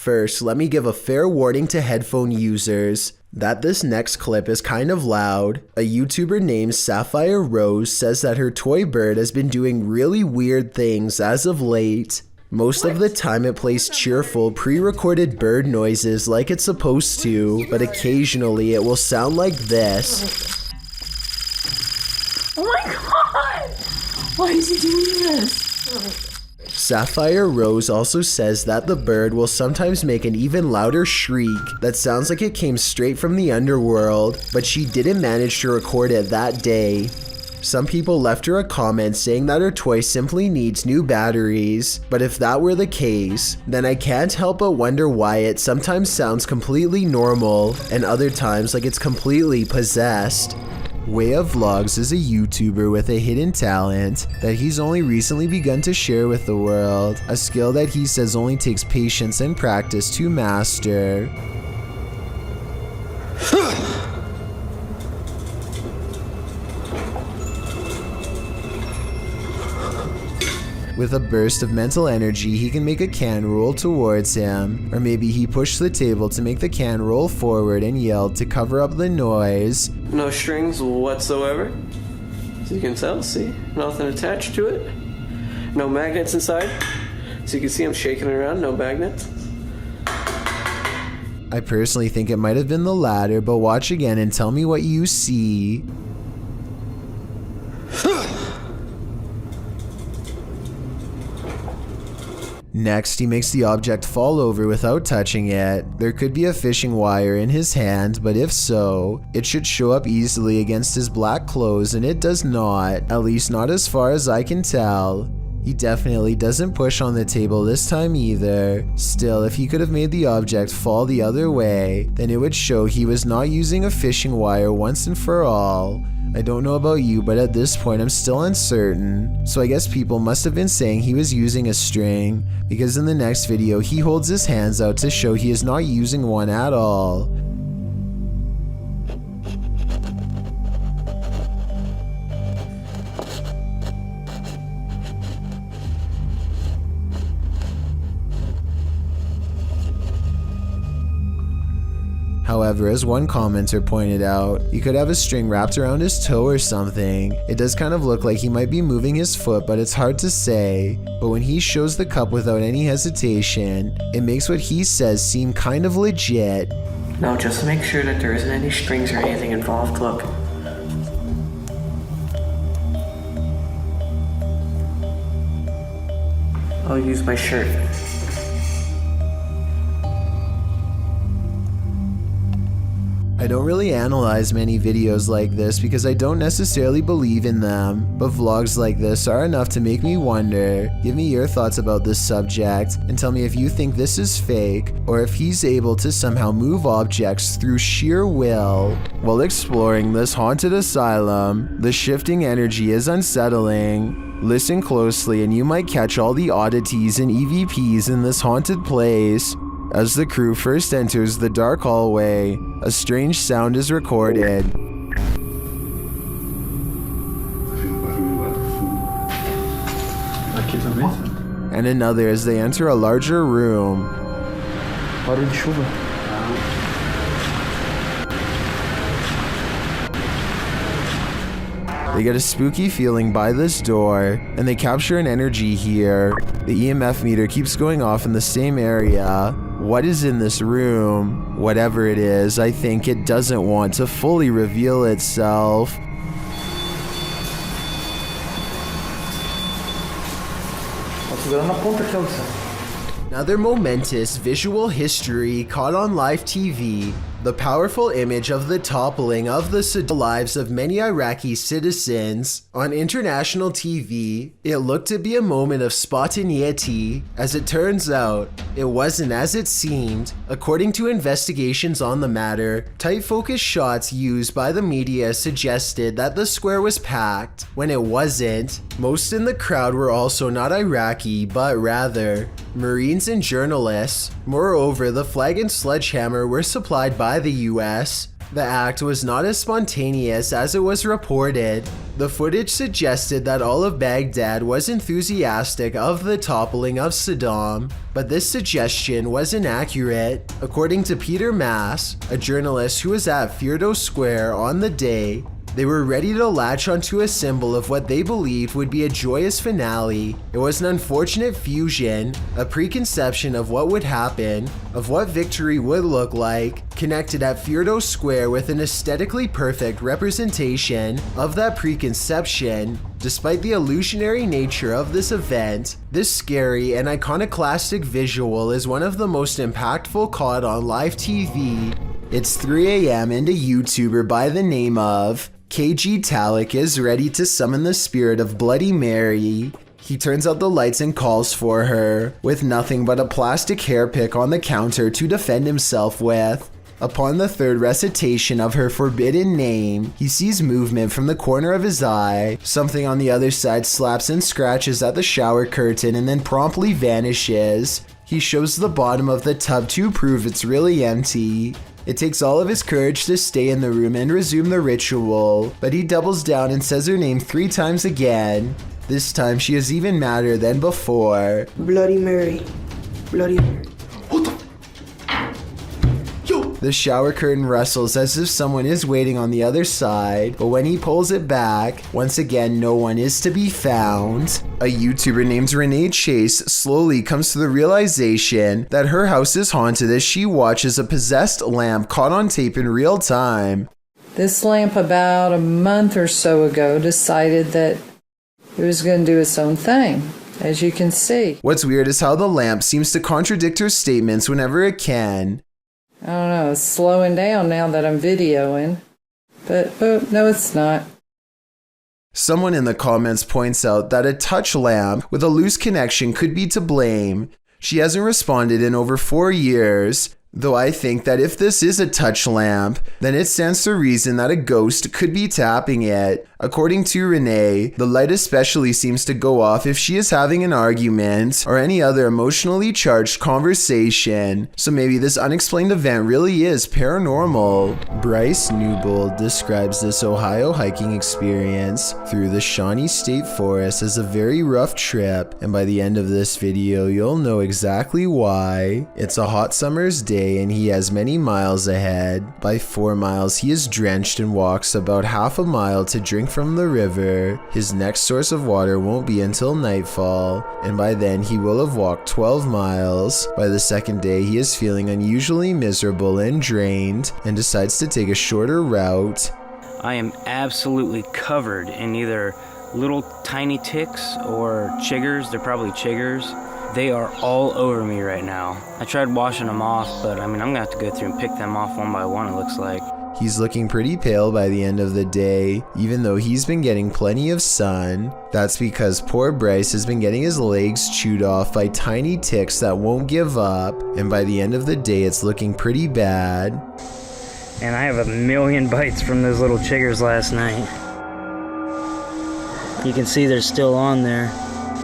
First, let me give a fair warning to headphone users that this next clip is kind of loud. A YouTuber named Sapphire Rose says that her toy bird has been doing really weird things as of late. Most of the time it plays cheerful, pre-recorded bird noises like it's supposed to, but occasionally it will sound like this. Oh my god! Why is he doing this? Sapphire Rose also says that the bird will sometimes make an even louder shriek that sounds like it came straight from the underworld, but she didn't manage to record it that day. Some people left her a comment saying that her toy simply needs new batteries, but if that were the case, then I can't help but wonder why it sometimes sounds completely normal and other times like it's completely possessed. Way of Vlogs is a YouTuber with a hidden talent that he's only recently begun to share with the world, a skill that he says only takes patience and practice to master. With a burst of mental energy, he can make a can roll towards him, or maybe he pushed the table to make the can roll forward and yelled to cover up the noise. No strings whatsoever. As you can tell, see? Nothing attached to it. No magnets inside. So you can see I'm shaking it around, no magnets. I personally think it might have been the latter, but watch again and tell me what you see. Next, he makes the object fall over without touching it. There could be a fishing wire in his hand, but if so, it should show up easily against his black clothes, and it does not, at least not as far as I can tell. He definitely doesn't push on the table this time either. Still, if he could have made the object fall the other way, then it would show he was not using a fishing wire once and for all. I don't know about you, but at this point I'm still uncertain. So I guess people must have been saying he was using a string, because in the next video he holds his hands out to show he is not using one at all. However, as one commenter pointed out, he could have a string wrapped around his toe or something. It does kind of look like he might be moving his foot, but it's hard to say. But when he shows the cup without any hesitation, it makes what he says seem kind of legit. Now just make sure that there isn't any strings or anything involved, look. I'll use my shirt. I don't really analyze many videos like this because I don't necessarily believe in them, but vlogs like this are enough to make me wonder. Give me your thoughts about this subject and tell me if you think this is fake or if he's able to somehow move objects through sheer will. While exploring this haunted asylum, the shifting energy is unsettling. Listen closely and you might catch all the oddities and EVPs in this haunted place. As the crew first enters the dark hallway, a strange sound is recorded. And another as they enter a larger room. They get a spooky feeling by this door, and they capture an energy here. The EMF meter keeps going off in the same area. What is in this room? Whatever it is, I think it doesn't want to fully reveal itself. Another momentous visual history caught on live TV. The powerful image of the toppling of the lives of many Iraqi citizens on international TV. It looked to be a moment of spontaneity. As it turns out, it wasn't as it seemed. According to investigations on the matter, tight focus shots used by the media suggested that the square was packed when it wasn't. Most in the crowd were also not Iraqi, but rather Marines and journalists. Moreover, the flag and sledgehammer were supplied by the US. The act was not as spontaneous as it was reported. The footage suggested that all of Baghdad was enthusiastic of the toppling of Saddam, but this suggestion was inaccurate. According to Peter Mass, a journalist who was at Firdos Square on the day, they were ready to latch onto a symbol of what they believed would be a joyous finale. It was an unfortunate fusion, a preconception of what would happen, of what victory would look like, connected at Firdos Square with an aesthetically perfect representation of that preconception. Despite the illusionary nature of this event, this scary and iconoclastic visual is one of the most impactful caught on live TV. It's 3 a.m. and a YouTuber by the name of kgtalek is ready to summon the spirit of Bloody Mary. He turns out the lights and calls for her, with nothing but a plastic hair pick on the counter to defend himself with. Upon the third recitation of her forbidden name, he sees movement from the corner of his eye. Something on the other side slaps and scratches at the shower curtain and then promptly vanishes. He shows the bottom of the tub to prove it's really empty. It takes all of his courage to stay in the room and resume the ritual, but he doubles down and says her name 3 times again. This time she is even madder than before. Bloody Mary. Bloody Mary. The shower curtain rustles as if someone is waiting on the other side, but when he pulls it back, once again no one is to be found. A YouTuber named Renee Chase slowly comes to the realization that her house is haunted as she watches a possessed lamp caught on tape in real time. This lamp about a month or so ago decided that it was going to do its own thing, as you can see. What's weird is how the lamp seems to contradict her statements whenever it can. I don't know, it's slowing down now that I'm videoing. But no, it's not. Someone in the comments points out that a touch lamp with a loose connection could be to blame. She hasn't responded in over 4 years, though I think that if this is a touch lamp, then it stands to reason that a ghost could be tapping it. According to Renee, the light especially seems to go off if she is having an argument or any other emotionally charged conversation, so maybe this unexplained event really is paranormal. Bryce Newbold describes this Ohio hiking experience through the Shawnee State Forest as a very rough trip, and by the end of this video you'll know exactly why. It's a hot summer's day and he has many miles ahead. By 4 miles he is drenched and walks about half a mile to drink from the river. His next source of water won't be until nightfall, and by then he will have walked 12 miles. By the second day he is feeling unusually miserable and drained and decides to take a shorter route. I am absolutely covered in either little tiny ticks or chiggers. They're probably chiggers. They are all over me right now. I tried washing them off, but I'm gonna have to go through and pick them off one by one, it looks like. He's looking pretty pale by the end of the day, even though he's been getting plenty of sun. That's because poor Bryce has been getting his legs chewed off by tiny ticks that won't give up, and by the end of the day it's looking pretty bad. And I have a million bites from those little chiggers last night. You can see they're still on there.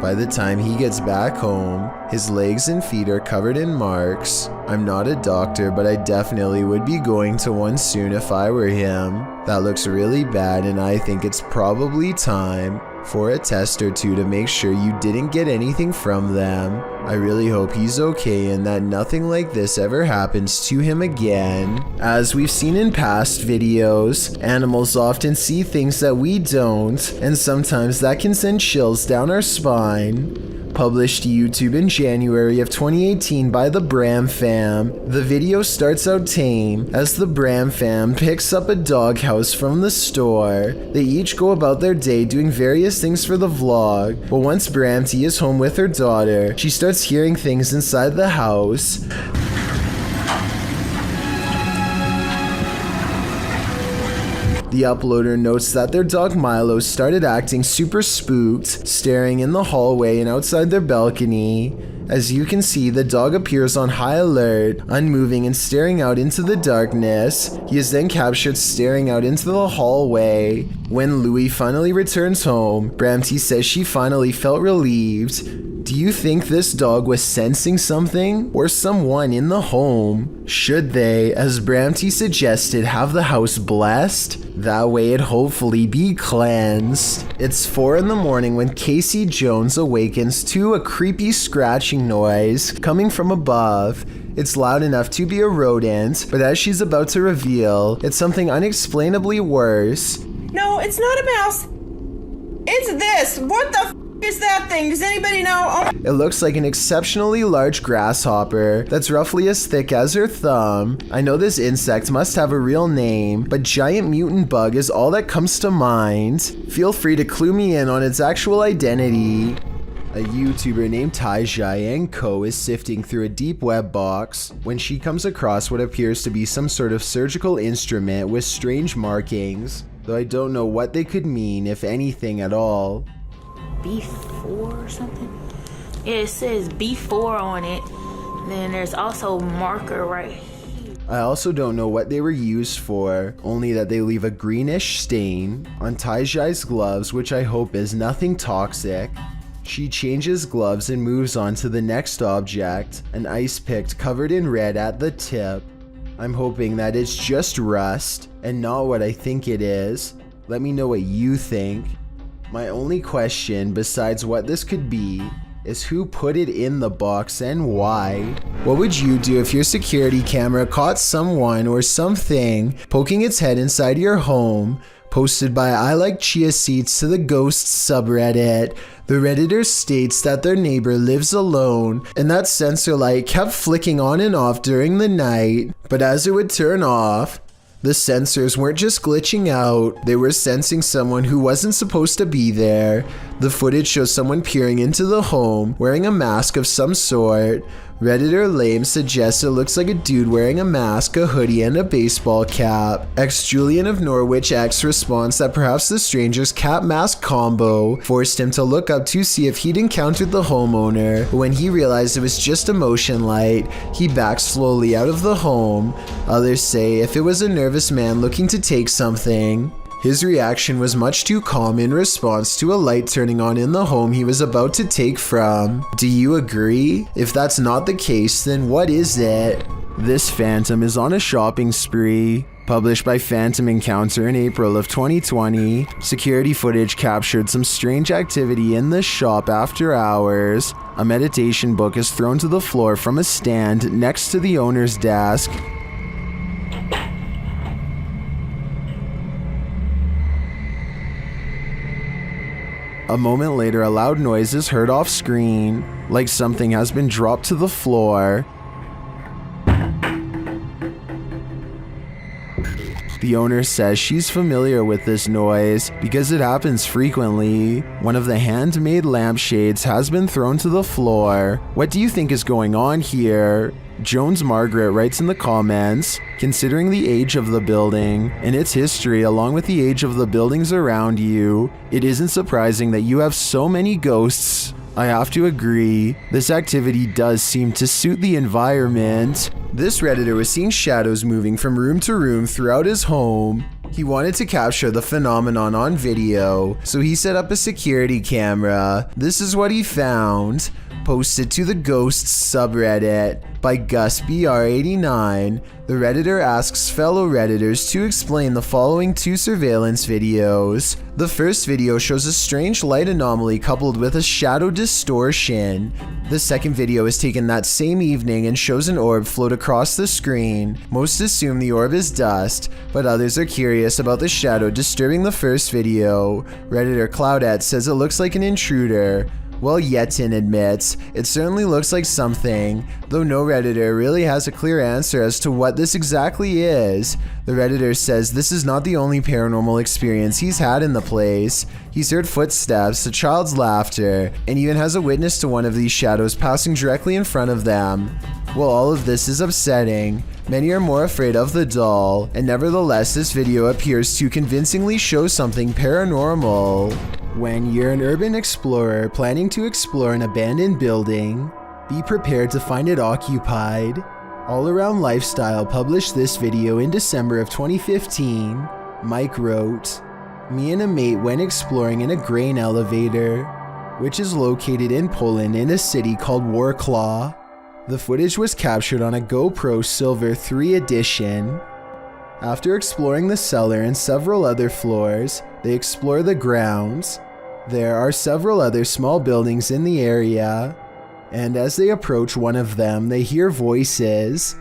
By the time he gets back home, his legs and feet are covered in marks. I'm not a doctor, but I definitely would be going to one soon if I were him. That looks really bad, and I think it's probably time for a test or two to make sure you didn't get anything from them. I really hope he's okay and that nothing like this ever happens to him again. As we've seen in past videos, animals often see things that we don't, and sometimes that can send chills down our spine. Published to YouTube in January of 2018 by the Bram fam. The video starts out tame as the Bram fam picks up a doghouse from the store. They each go about their day doing various things for the vlog, but once Bramty is home with her daughter, she starts hearing things inside the house. The uploader notes that their dog Milo started acting super spooked, staring in the hallway and outside their balcony. As you can see, the dog appears on high alert, unmoving and staring out into the darkness. He is then captured staring out into the hallway. When Louie finally returns home, Bramty says she finally felt relieved. Do Do you think this dog was sensing something or someone in the home? Should they, as Bramty suggested, have the house blessed? That way it'd hopefully be cleansed. It's 4 in the morning when Casey Jones awakens to a creepy scratching noise coming from above. It's loud enough to be a rodent, but as she's about to reveal, it's something unexplainably worse. No, it's not a mouse. It's this. What the f is that thing? Does anybody know? Oh. It looks like an exceptionally large grasshopper that's roughly as thick as her thumb. I know this insect must have a real name, but giant mutant bug is all that comes to mind. Feel free to clue me in on its actual identity. A YouTuber named Taijai & Co is sifting through a deep web box when she comes across what appears to be some sort of surgical instrument with strange markings, though I don't know what they could mean, if anything at all. B4 or something? Yeah, it says B4 on it. Then there's also marker right here. I also don't know what they were used for, only that they leave a greenish stain on Taijai's gloves, which I hope is nothing toxic. She changes gloves and moves on to the next object, an ice pick covered in red at the tip. I'm hoping that it's just rust and not what I think it is. Let me know what you think. My only question, besides what this could be, is who put it in the box and why? What would you do if your security camera caught someone or something poking its head inside your home? Posted by I Like Chia Seeds to the Ghosts subreddit. The Redditor states that their neighbor lives alone and that sensor light kept flicking on and off during the night, but as it would turn off, the sensors weren't just glitching out, they were sensing someone who wasn't supposed to be there. The footage shows someone peering into the home, wearing a mask of some sort. Redditor Lame suggests it looks like a dude wearing a mask, a hoodie, and a baseball cap. Julian of Norwich X responds that perhaps the stranger's cap mask combo forced him to look up to see if he'd encountered the homeowner. When he realized it was just a motion light, he backed slowly out of the home. Others say if it was a nervous man looking to take something. His reaction was much too calm in response to a light turning on in the home he was about to take from. Do you agree? If that's not the case, then what is it? This phantom is on a shopping spree. Published by Phantom Encounter in April of 2020, security footage captured some strange activity in the shop after hours. A meditation book is thrown to the floor from a stand next to the owner's desk. A moment later, a loud noise is heard off screen, like something has been dropped to the floor. The owner says she's familiar with this noise because it happens frequently. One of the handmade lampshades has been thrown to the floor. What do you think is going on here? Jones Margaret writes in the comments, considering the age of the building and its history along with the age of the buildings around you, it isn't surprising that you have so many ghosts. I have to agree, this activity does seem to suit the environment. This Redditor was seeing shadows moving from room to room throughout his home. He wanted to capture the phenomenon on video, so he set up a security camera. This is what he found. Posted to the Ghosts subreddit by GusBR89, the Redditor asks fellow Redditors to explain the following 2 surveillance videos. The first video shows a strange light anomaly coupled with a shadow distortion. The second video is taken that same evening and shows an orb float across the screen. Most assume the orb is dust, but others are curious about the shadow disturbing the first video. Redditor Cloudette says it looks like an intruder. Well, Yetin admits, it certainly looks like something, though no Redditor really has a clear answer as to what this exactly is. The Redditor says this is not the only paranormal experience he's had in the place. He's heard footsteps, a child's laughter, and even has a witness to one of these shadows passing directly in front of them. While all of this is upsetting, many are more afraid of the doll, and nevertheless this video appears to convincingly show something paranormal. When you're an urban explorer planning to explore an abandoned building, be prepared to find it occupied. All Around Lifestyle published this video in December of 2015. Mike wrote, "Me and a mate went exploring in a grain elevator. which is located in Poland in a city called Warklaw. The footage was captured on a GoPro Silver 3 edition. After exploring the cellar and several other floors, they explore the grounds. There are several other small buildings in the area, and as they approach one of them, they hear voices.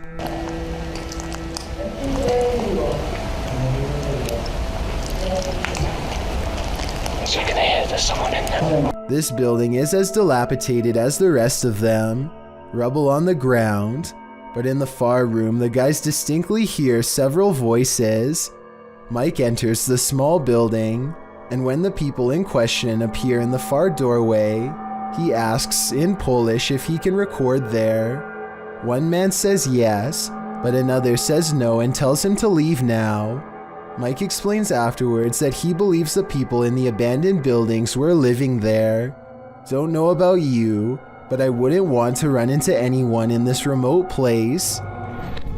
This building is as dilapidated as the rest of them, rubble on the ground, but in the far room the guys distinctly hear several voices. Mike enters the small building, and when the people in question appear in the far doorway, he asks in Polish if he can record there. One man says yes, but another says no and tells him to leave now. Mike explains afterwards that he believes the people in the abandoned buildings were living there. Don't know about you, but I wouldn't want to run into anyone in this remote place.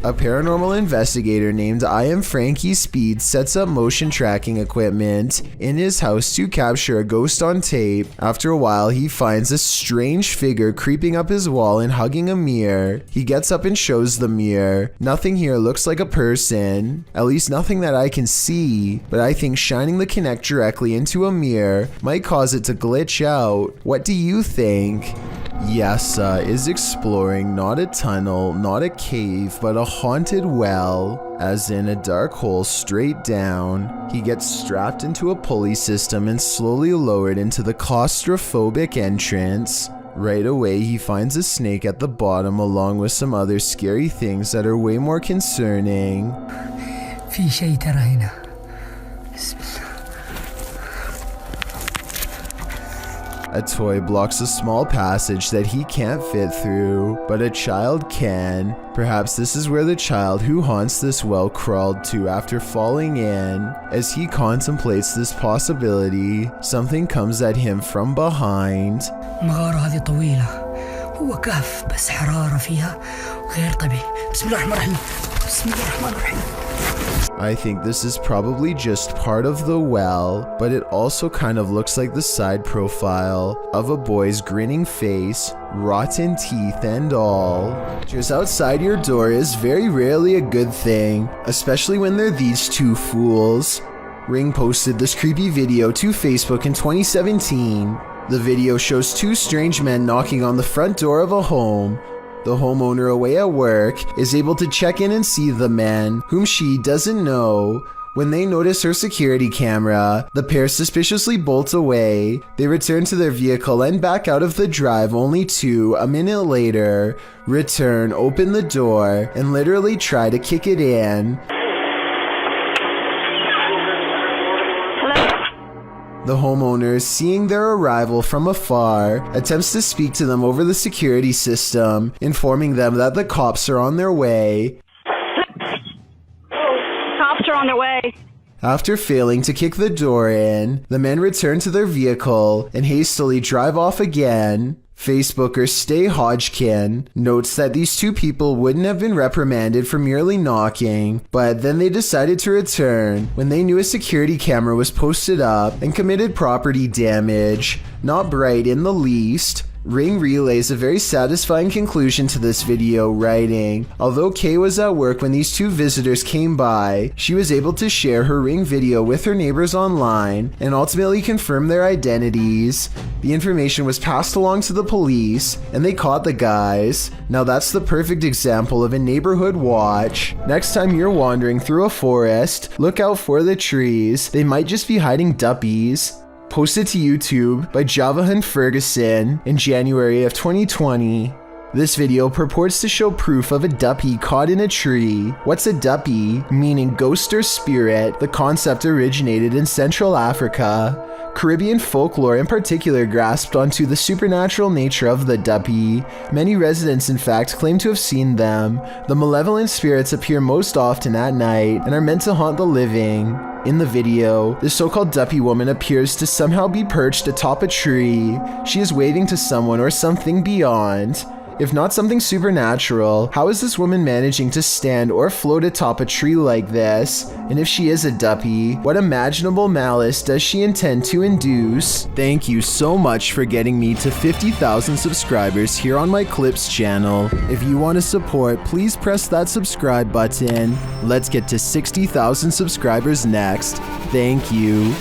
A paranormal investigator named I Am Frankie Speed sets up motion tracking equipment in his house to capture a ghost on tape. After a while, he finds a strange figure creeping up his wall and hugging a mirror. He gets up and shows the mirror. Nothing here looks like a person, at least nothing that I can see, but I think shining the Kinect directly into a mirror might cause it to glitch out. What do you think? Yasa is exploring not a tunnel, not a cave, but a haunted well, as in a dark hole straight down. He gets strapped into a pulley system and slowly lowered into the claustrophobic entrance. Right away, he finds a snake at the bottom along with some other scary things that are way more concerning. في شيء ترى هنا. بسم الله. A toy blocks a small passage that he can't fit through, but a child can. Perhaps this is where the child who haunts this well crawled to after falling in. As he contemplates this possibility, something comes at him from behind. المغارة هذه طويلة. هو كهف بس حرارة فيها غير طبيعي. بسم الله الرحمن الرحيم. بسم الله الرحمن الرحيم. I think this is probably just part of the well, but it also kind of looks like the side profile of a boy's grinning face, rotten teeth and all. Just outside your door is very rarely a good thing, especially when they're these two fools. Ring posted this creepy video to Facebook in 2017. The video shows two strange men knocking on the front door of a home. The homeowner away at work is able to check in and see the men, whom she doesn't know. When they notice her security camera, the pair suspiciously bolt away. They return to their vehicle and back out of the drive only to, a minute later, return, open the door, and literally try to kick it in. The homeowner, seeing their arrival from afar, attempts to speak to them over the security system, informing them that the cops are on their way. Cops are on their way. After failing to kick the door in, the men return to their vehicle and hastily drive off again. Facebooker Stay Hodgkin notes that these two people wouldn't have been reprimanded for merely knocking, but then they decided to return when they knew a security camera was posted up and committed property damage. Not bright in the least. Ring relays a very satisfying conclusion to this video, writing, although Kay was at work when these two visitors came by, she was able to share her Ring video with her neighbors online and ultimately confirm their identities. The information was passed along to the police and they caught the guys. Now that's the perfect example of a neighborhood watch. Next time you're wandering through a forest, look out for the trees. They might just be hiding Duppies. Posted to YouTube by Javahan Ferguson in January of 2020. This video purports to show proof of a Duppy caught in a tree. What's a Duppy? Meaning ghost or spirit. The concept originated in Central Africa. Caribbean folklore in particular grasped onto the supernatural nature of the Duppy. Many residents in fact claim to have seen them. The malevolent spirits appear most often at night and are meant to haunt the living. In the video, the so-called Duppy woman appears to somehow be perched atop a tree. She is waving to someone or something beyond. If not something supernatural, how is this woman managing to stand or float atop a tree like this? And if she is a Duppy, what imaginable malice does she intend to induce? Thank you so much for getting me to 50,000 subscribers here on my Clips channel. If you want to support, please press that subscribe button. Let's get to 60,000 subscribers next. Thank you.